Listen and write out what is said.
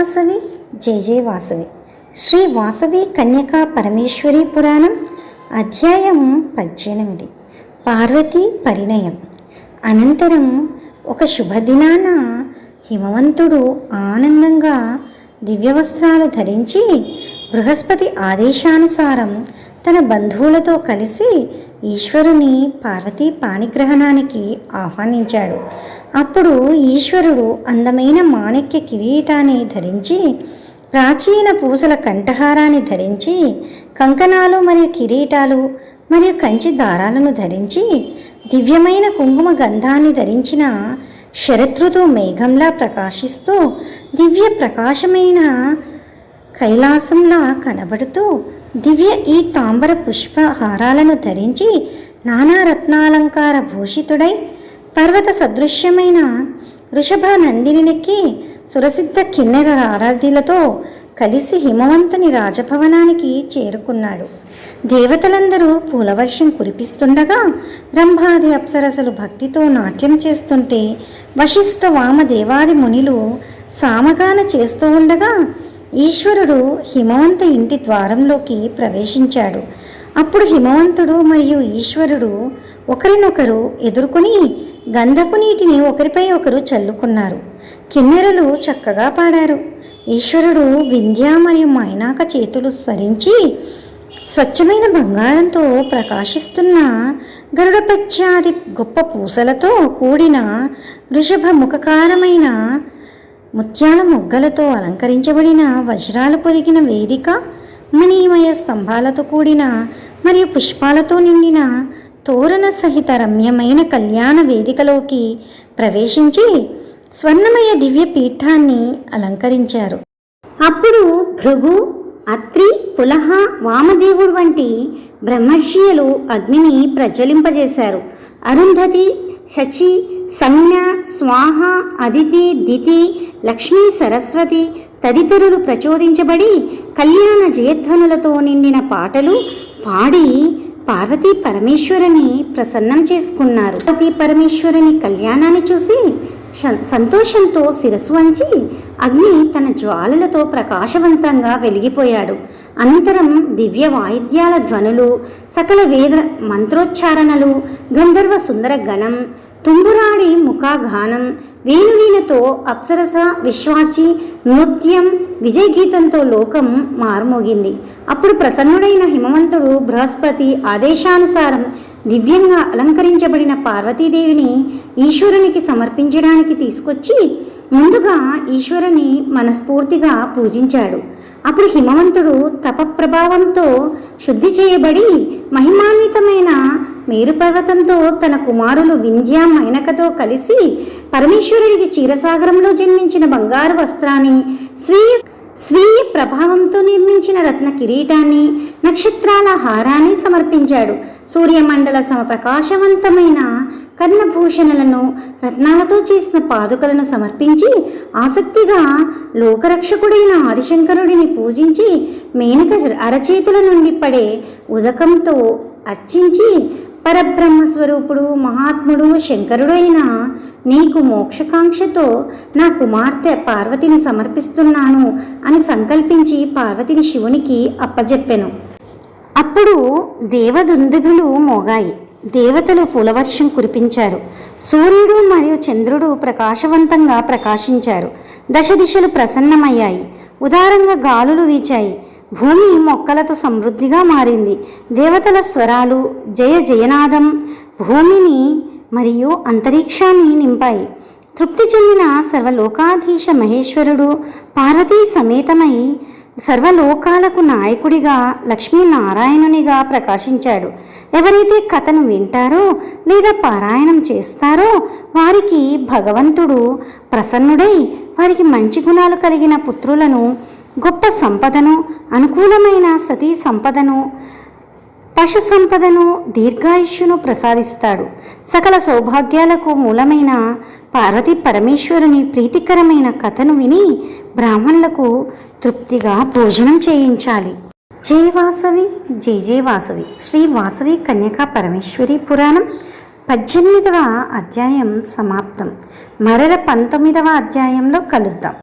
వాసవి జయ వాసవి శ్రీ వాసవి కన్యకా పరమేశ్వరి పురాణం అధ్యాయం 18 పార్వతీ పరిణయం. అనంతరం ఒక శుభదినాన హిమవంతుడు ఆనందంగా దివ్యవస్త్రాలు ధరించి బృహస్పతి ఆదేశానుసారం తన బంధువులతో కలిసి ఈశ్వరుని పార్వతీ పాణిగ్రహణానికి ఆహ్వానించాడు. అప్పుడు ఈశ్వరుడు అందమైన మాణిక్య కిరీటాన్ని ధరించి, ప్రాచీన పూసల కంఠహారాన్ని ధరించి, కంకణాలు మరియు కిరీటాలు మరియు కంచి దారాలను ధరించి, దివ్యమైన కుంకుమ గంధాన్ని ధరించిన శరదృతు మేఘంలా ప్రకాశిస్తూ దివ్య ప్రకాశమైన కైలాసంలా కనబడుతూ దివ్య ఈ తాంబర పుష్పహారాలను ధరించి నానా రత్నాలంకార భూషితుడై పర్వత సదృశ్యమైన వృషభ నందినికి సురసిద్ధ కిన్నెర ఆరాధ్యులతో కలిసి హిమవంతుని రాజభవనానికి చేరుకున్నాడు. దేవతలందరూ పూలవర్షం కురిపిస్తుండగా, రంభాది అప్సరసలు భక్తితో నాట్యం చేస్తుంటే, వశిష్ఠ వామదేవాది మునిలు సామగాన చేస్తూ ఉండగా ఈశ్వరుడు హిమవంత ఇంటి ద్వారంలోకి ప్రవేశించాడు. అప్పుడు హిమవంతుడు మరియు ఈశ్వరుడు ఒకరినొకరు ఎదుర్కొని గంధపు నీటిని ఒకరిపై ఒకరు చల్లుకున్నారు. కిన్నెరలు చక్కగా పాడారు. ఈశ్వరుడు వింధ్య మరియు మైనాక చేతులు స్మరించి స్వచ్ఛమైన బంగారంతో ప్రకాశిస్తున్న గరుడపత్యాది గొప్ప పూసలతో కూడిన వృషభ ముఖకారమైన ముత్యాల మొగ్గలతో అలంకరించబడిన వజ్రాలు పొదిగిన వేదిక, మణిమయ స్తంభాలతో కూడిన మరియు పుష్పాలతో నిండిన తోరణ సహిత రమ్యమైన కళ్యాణ వేదికలోకి ప్రవేశించి స్వర్ణమయ దివ్య పీఠాన్ని అలంకరించారు. అప్పుడు భృగు, అత్రి, పులహ, వామదేవుడు వంటి బ్రహ్మర్షియలు అగ్నిని ప్రజ్వలింపజేశారు. అరుంధతి, శచి, సంజ్ఞ, స్వాహ, అదితి, దితి, లక్ష్మీ, సరస్వతి తదితరులు ప్రచోదించబడి కళ్యాణ జయధ్వనులతో నిండిన పాటలు పాడి పార్వతీ పరమేశ్వరుని ప్రసన్నం చేసుకున్నారు. పార్వతీ పరమేశ్వరుని కళ్యాణాన్ని చూసి సంతోషంతో శిరస్సు వంచి అగ్ని తన జ్వాలలతో ప్రకాశవంతంగా వెలిగిపోయాడు. అనంతరం దివ్య వాయిద్యాల ధ్వనులు, సకల వేద మంత్రోచ్చారణలు, గంధర్వ సుందర గణం, తుంబురాడి ముఖాగానం, వేణువీణతో అప్సరస విశ్వాచి నృత్యం, విజయగీతంతో లోకం మారుమోగింది. అప్పుడు ప్రసన్నుడైన హిమవంతుడు బృహస్పతి ఆదేశానుసారం దివ్యంగా అలంకరించబడిన పార్వతీదేవిని ఈశ్వరునికి సమర్పించడానికి తీసుకొచ్చి ముందుగా ఈశ్వరుని మనస్ఫూర్తిగా పూజించాడు. అప్పుడు హిమవంతుడు తపప్రభావంతో శుద్ధి చేయబడి మహిమాన్వితమైన మేరుపర్వతంతో తన కుమారులు వింధ్య, మైనకతో కలిసి పరమేశ్వరుడికి క్షీరసాగరంలో జన్మించిన బంగారు వస్త్రాన్ని, స్వీయ ప్రభావంతో నిర్మించిన రత్న కిరీటాన్ని, నక్షత్రాల హారాన్ని సమర్పించాడు. సూర్యమండల సమప్రకాశవంతమైన కర్ణభూషణలను, రత్నాలతో చేసిన పాదుకలను సమర్పించి ఆసక్తిగా లోకరక్షకుడైన ఆదిశంకరుడిని పూజించి మేనక అరచేతుల నుండి పడే ఉదకంతో అర్చించి పరబ్రహ్మస్వరూపుడు మహాత్ముడు శంకరుడైన నీకు మోక్షకాంక్షతో నా కుమార్తె పార్వతిని సమర్పిస్తున్నాను అని సంకల్పించి పార్వతిని శివునికి అప్పజెప్పెను. అప్పుడు దేవదుందుభులు మోగాయి. దేవతలు పూలవర్షం కురిపించారు. సూర్యుడు మరియు చంద్రుడు ప్రకాశవంతంగా ప్రకాశించారు. దశ దిశలు ప్రసన్నమయ్యాయి. ఉదారంగా గాలులు వీచాయి. భూమి మొక్కలతో సమృద్ధిగా మారింది. దేవతల స్వరాలు జయ జయనాదం భూమిని మరియు అంతరిక్షాన్ని నింపాయి. తృప్తి చెందిన సర్వలోకాధీశ మహేశ్వరుడు పార్వతీ సమేతమై సర్వలోకాలకు నాయకుడిగా లక్ష్మీనారాయణునిగా ప్రకాశించాడు. ఎవరైతే కథను వింటారో లేదా పారాయణం చేస్తారో వారికి భగవంతుడు ప్రసన్నుడై వారికి మంచి గుణాలు కలిగిన పుత్రులను, గొప్ప సంపదను, అనుకూలమైన సతీ సంపదను, పశు సంపదను, దీర్ఘాయుష్యును ప్రసాదిస్తాడు. సకల సౌభాగ్యాలకు మూలమైన పార్వతీ పరమేశ్వరుని ప్రీతికరమైన కథను విని బ్రాహ్మణులకు తృప్తిగా భోజనం చేయించాలి. జయ వాసవి జయ వాసవి శ్రీ వాసవి కన్యకా పరమేశ్వరి పురాణం 18వ అధ్యాయం సమాప్తం. మరల 19వ అధ్యాయంలో కలుద్దాం.